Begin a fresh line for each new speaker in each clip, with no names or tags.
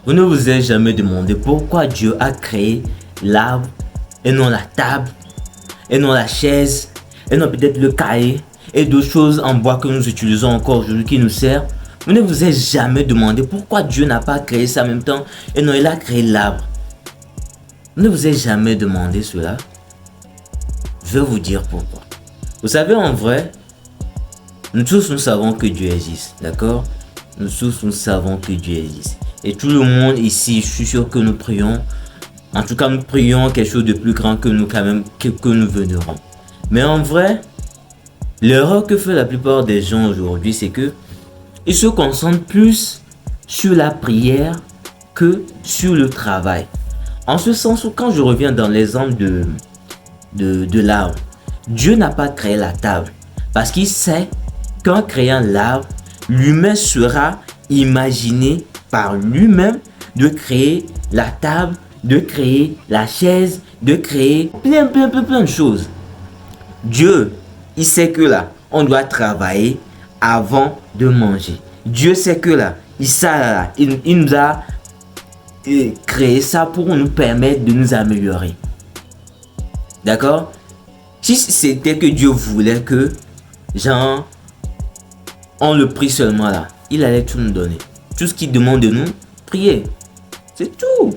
Vous ne vous êtes jamais demandé pourquoi Dieu a créé l'arbre et non la table, et non la chaise, et non peut-être le cahier et d'autres choses en bois que nous utilisons encore aujourd'hui qui nous servent. Vous ne vous êtes jamais demandé pourquoi Dieu n'a pas créé ça en même temps et non il a créé l'arbre. Vous ne vous êtes jamais demandé cela. Je vais vous dire pourquoi. Vous savez, en vrai, nous tous nous savons que Dieu existe, d'accord? Nous tous nous savons que Dieu existe. Et tout le monde ici, je suis sûr que nous prions. En tout cas, nous prions quelque chose de plus grand que nous quand même, que nous venerons. Mais en vrai, l'erreur que fait la plupart des gens aujourd'hui, c'est que ils se concentrent plus sur la prière que sur le travail. En ce sens où quand je reviens dans l'exemple de l'arbre, Dieu n'a pas créé la table parce qu'il sait qu'en créant l'arbre, l'humain sera imaginé par lui-même de créer la table, de créer la chaise, de créer plein de choses. Dieu, il sait que là, on doit travailler avant de manger. Dieu sait que là, il nous a créé ça pour nous permettre de nous améliorer. D'accord? Si c'était que Dieu voulait que, genre, on le prie seulement là, il allait tout nous donner. Tout ce qu'il demande de nous, prier. C'est tout.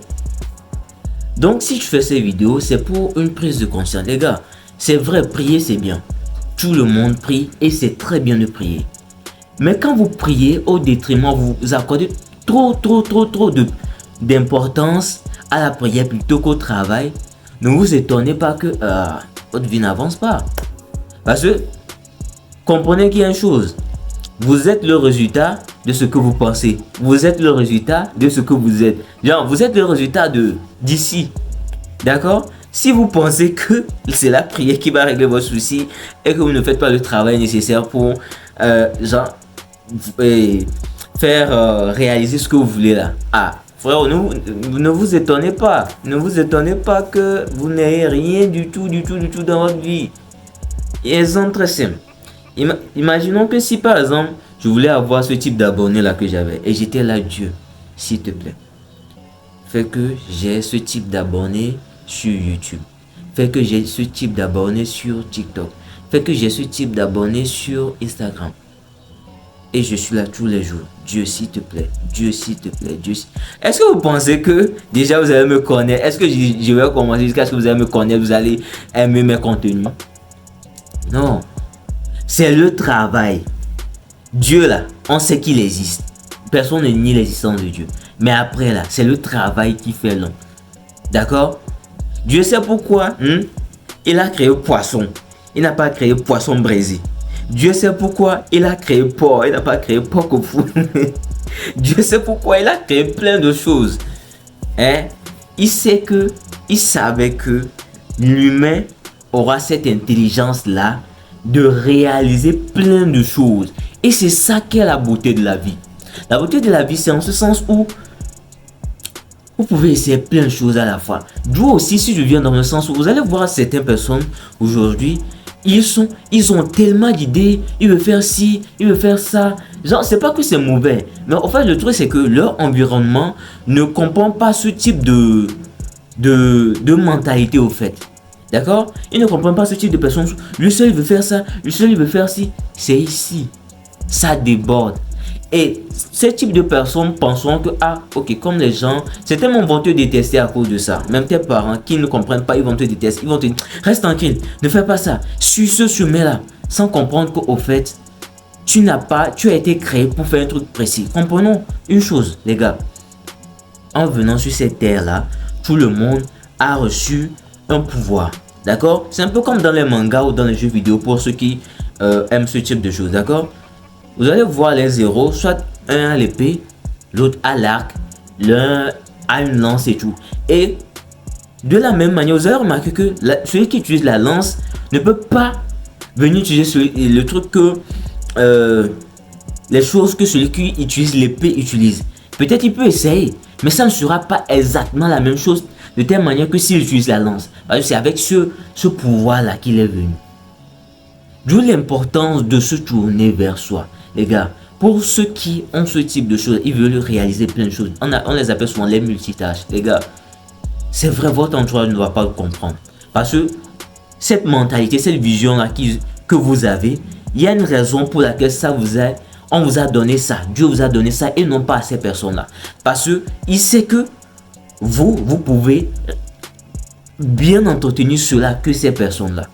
Donc, si je fais ces vidéos, c'est pour une prise de conscience. Les gars, c'est vrai, prier, c'est bien. Tout le monde prie et c'est très bien de prier. Mais quand vous priez au détriment, vous accordez trop d'importance à la prière plutôt qu'au travail, ne vous étonnez pas que votre vie n'avance pas. Parce que, comprenez qu'il y a une chose. Vous êtes le résultat de ce que vous pensez. Vous êtes le résultat de ce que vous êtes. Genre, vous êtes le résultat d'ici. D'accord? Si vous pensez que c'est la prière qui va régler vos soucis et que vous ne faites pas le travail nécessaire pour faire réaliser ce que vous voulez là. Frère, ne vous étonnez pas. Ne vous étonnez pas que vous n'ayez rien du tout dans votre vie. Exemple très simple. Imaginons que si par exemple, je voulais avoir ce type d'abonné là que j'avais et j'étais là, Dieu, s'il te plaît, fais que j'ai ce type d'abonné sur YouTube, fais que j'ai ce type d'abonné sur TikTok, fais que j'ai ce type d'abonné sur Instagram. Et je suis là tous les jours. Dieu, s'il te plaît. Dieu, s'il te plaît. Dieu. Est-ce que vous pensez que déjà vous allez me connaître? Est-ce que je vais commencer jusqu'à ce que vous allez me connaître? Vous allez aimer mes contenus? Non. C'est le travail. Dieu là, on sait qu'il existe. Personne ne nie l'existence de Dieu. Mais après là, c'est le travail qui fait l'homme. D'accord? Dieu sait pourquoi il a créé poisson. Il n'a pas créé poisson braisé. Dieu sait pourquoi il a créé porc. Il n'a pas créé porc au four. Dieu sait pourquoi il a créé plein de choses. Il savait que l'humain aura cette intelligence là de réaliser plein de choses. Et c'est ça qui est la beauté de la vie. La beauté de la vie, c'est en ce sens où vous pouvez essayer plein de choses à la fois. D'où aussi, si je viens dans le sens où vous allez voir certaines personnes aujourd'hui, ils ont tellement d'idées, ils veulent faire ci, ils veulent faire ça. Genre, c'est pas que c'est mauvais, mais en fait, le truc, c'est que leur environnement ne comprend pas ce type de mentalité au fait. D'accord? Ils ne comprennent pas ce type de personnes. Lui seul, il veut faire ça, lui seul, il veut faire ci. C'est ici. Ça déborde. Et ce type de personnes penseront que, ok, comme les gens, certainement vont te détester à cause de ça. Même tes parents qui ne comprennent pas, ils vont te détester. Ils vont te dire, reste tranquille, ne fais pas ça. Suis ce chemin-là. Sans comprendre qu'au fait, tu as été créé pour faire un truc précis. Comprenons une chose, les gars. En venant sur cette terre-là, tout le monde a reçu un pouvoir. D'accord? C'est un peu comme dans les mangas ou dans les jeux vidéo pour ceux qui aiment ce type de choses. D'accord? Vous allez voir les héros, soit un à l'épée, l'autre à l'arc, l'un a une lance et tout. Et de la même manière, vous allez remarquer que celui qui utilise la lance ne peut pas venir utiliser le truc que les choses que celui qui utilise l'épée utilise. Peut-être il peut essayer, mais ça ne sera pas exactement la même chose de telle manière que s'il utilise la lance. Parce que c'est avec ce pouvoir-là qu'il est venu. D'où l'importance de se tourner vers soi. Les gars, Pour ceux qui ont ce type de choses, ils veulent réaliser plein de choses. On les appelle souvent les multitâches. Les gars, c'est vrai, votre entourage ne va pas le comprendre. Parce que cette mentalité, cette vision-là que vous avez, il y a une raison pour laquelle on vous a donné ça. Dieu vous a donné ça et non pas à ces personnes-là. Parce qu'il sait que vous pouvez bien entretenir cela que ces personnes-là.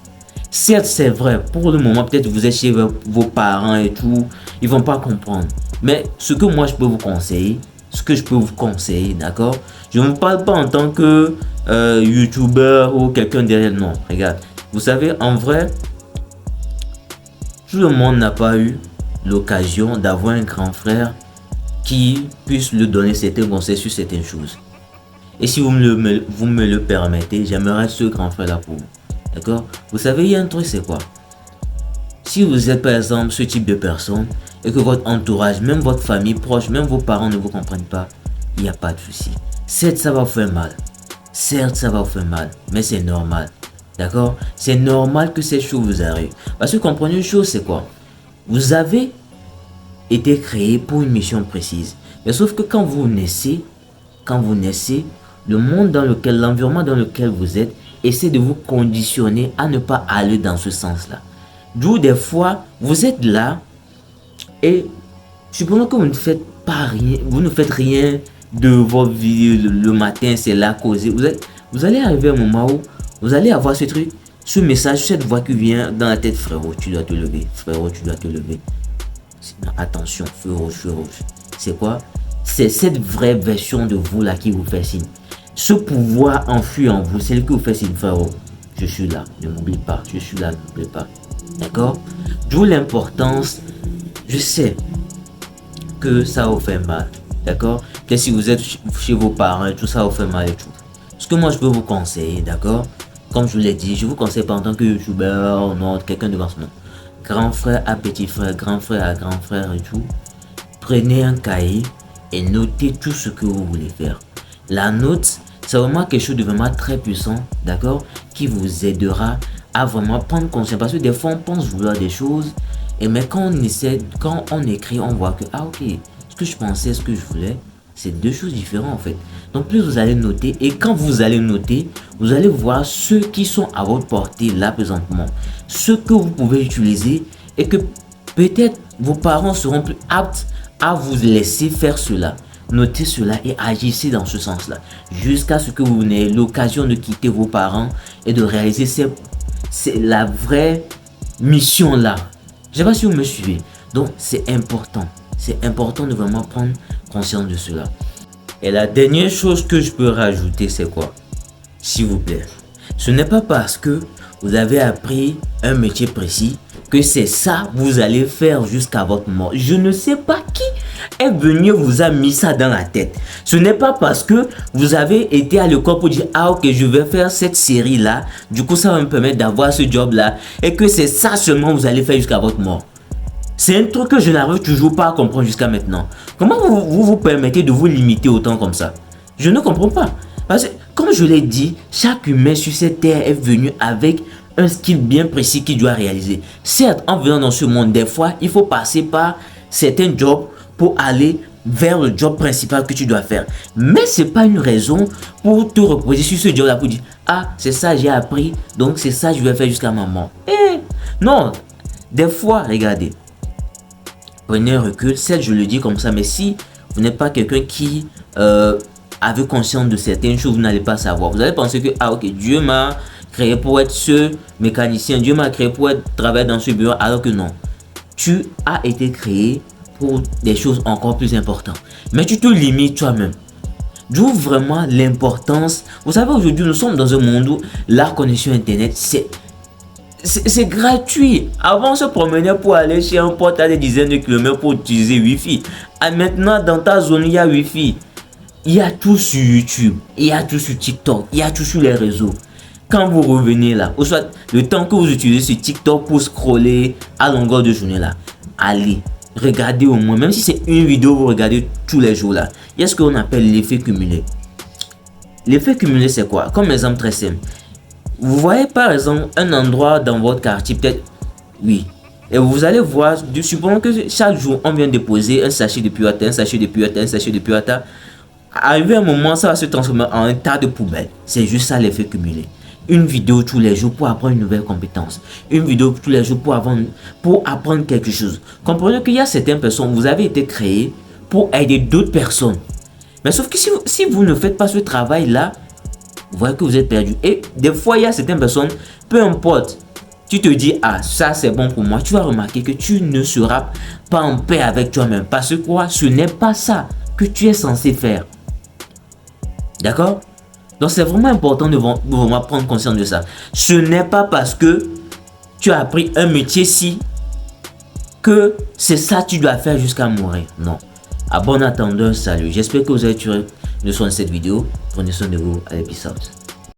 Certes, c'est vrai, pour le moment, peut-être vous êtes chez vos parents et tout, ils vont pas comprendre. Mais ce que moi je peux vous conseiller, d'accord? Je ne vous parle pas en tant que youtubeur ou quelqu'un derrière, non. Regarde, vous savez, en vrai, tout le monde n'a pas eu l'occasion d'avoir un grand frère qui puisse lui donner certains conseils sur certaines choses. Et si vous me le permettez, j'aimerais ce grand frère là pour vous. D'accord? Vous savez, il y a un truc, c'est quoi? Si vous êtes par exemple ce type de personne et que votre entourage, même votre famille proche, même vos parents ne vous comprennent pas, il n'y a pas de souci. Certes, ça va vous faire mal. Mais c'est normal. D'accord? C'est normal que ces choses vous arrivent. Parce que comprenez une chose, c'est quoi? Vous avez été créé pour une mission précise. Mais sauf que quand vous naissez, le monde dans lequel, l'environnement dans lequel vous êtes, essaie de vous conditionner à ne pas aller dans ce sens-là. D'où des fois, vous êtes là et supposons que vous ne faites pas rien, vous ne faites rien de votre vie le matin, c'est là causer. Vous allez arriver à un moment où vous allez avoir ce truc, ce message, cette voix qui vient dans la tête, frérot, tu dois te lever, frérot, tu dois te lever. Attention, feu rouge. C'est quoi? C'est cette vraie version de vous là qui vous fait signe. Ce pouvoir enfui en vous, c'est le qui vous fait signe, frérot. Je suis là, ne m'oublie pas, je suis là, ne m'oublie pas. D'accord? D'où l'importance, je sais que ça vous fait mal. D'accord? Que si vous êtes chez vos parents et tout ça vous fait mal et tout. Ce que moi je peux vous conseiller, d'accord? Comme je vous l'ai dit, je vous conseille pas en tant que youtubeur, non, quelqu'un de ce monde. Grand frère à petit frère, grand frère à grand frère et tout. Prenez un cahier et notez tout ce que vous voulez faire. La note, c'est vraiment quelque chose de vraiment très puissant, d'accord? Qui vous aidera à vraiment prendre conscience. Parce que des fois, on pense vouloir des choses. Mais quand on écrit, on voit que, ok, ce que je pensais, ce que je voulais, c'est deux choses différentes en fait. Donc plus vous allez noter, et quand vous allez noter, vous allez voir ceux qui sont à votre portée là présentement. Ceux que vous pouvez utiliser et que peut-être vos parents seront plus aptes à vous laisser faire cela. Notez cela et agissez dans ce sens-là. Jusqu'à ce que vous n'ayez l'occasion de quitter vos parents et de réaliser c'est la vraie mission là. Je ne sais pas si vous me suivez. Donc c'est important. C'est important de vraiment prendre conscience de cela. Et la dernière chose que je peux rajouter, c'est quoi? S'il vous plaît. Ce n'est pas parce que vous avez appris un métier précis que c'est ça vous allez faire jusqu'à votre mort. Je ne sais pas qui est venu vous a mis ça dans la tête. Ce n'est pas parce que vous avez été à l'école pour dire ah ok je vais faire cette série là, du coup ça va me permettre d'avoir ce job là et que c'est ça seulement vous allez faire jusqu'à votre mort. C'est un truc que je n'arrive toujours pas à comprendre jusqu'à maintenant. Comment vous permettez de vous limiter autant comme ça? Je ne comprends pas. Parce que comme je l'ai dit, chaque humain sur cette terre est venu avec un skill bien précis qu'il doit réaliser. Certes, en venant dans ce monde, des fois, il faut passer par certains jobs pour aller vers le job principal que tu dois faire. Mais ce n'est pas une raison pour te reposer sur ce job-là pour dire ah, c'est ça j'ai appris, donc c'est ça je vais faire jusqu'à ma mort. Non, des fois, regardez, prenez un recul, certes je le dis comme ça, mais si vous n'êtes pas quelqu'un qui avait conscience de certaines choses, vous n'allez pas savoir. Vous allez penser que ah ok, Dieu m'a créé pour être ce mécanicien, Dieu m'a créé pour travailler dans ce bureau, alors que non. Tu as été créé pour des choses encore plus importantes. Mais tu te limites toi-même. D'où vraiment l'importance. Vous savez, aujourd'hui, nous sommes dans un monde où la connexion Internet, c'est gratuit. Avant, on se promenait pour aller chez un pote à des dizaines de kilomètres pour utiliser Wi-Fi. Et maintenant, dans ta zone, il y a Wi-Fi. Il y a tout sur YouTube. Il y a tout sur TikTok. Il y a tout sur les réseaux. Quand vous revenez là, ou soit le temps que vous utilisez sur TikTok pour scroller à longueur de journée là, allez, regardez au moins, même si c'est une vidéo, vous regardez tous les jours là. Il y a ce qu'on appelle l'effet cumulé. L'effet cumulé, c'est quoi? Comme exemple très simple. Vous voyez par exemple un endroit dans votre quartier, peut-être, oui, Et vous allez voir, supposons que chaque jour, on vient déposer un sachet de pureté, un sachet de pureté, un sachet de pureté. Arrivé un moment, ça va se transformer en un tas de poubelles. C'est juste ça l'effet cumulé. Une vidéo tous les jours pour apprendre une nouvelle compétence. Une vidéo tous les jours pour apprendre quelque chose. Comprenez qu'il y a certaines personnes, vous avez été créés pour aider d'autres personnes. Mais sauf que si vous ne faites pas ce travail-là, vous voyez que vous êtes perdu. Et des fois, il y a certaines personnes, peu importe, tu te dis, ah, ça c'est bon pour moi. Tu vas remarquer que tu ne seras pas en paix avec toi-même. Parce que quoi? Ce n'est pas ça que tu es censé faire. D'accord? Donc c'est vraiment important de vraiment prendre conscience de ça. Ce n'est pas parce que tu as appris un métier-ci que c'est ça que tu dois faire jusqu'à mourir. Non. À bon entendeur, salut. J'espère que vous avez tiré une leçon de cette vidéo. Prenez soin de vous. Allez, peace out.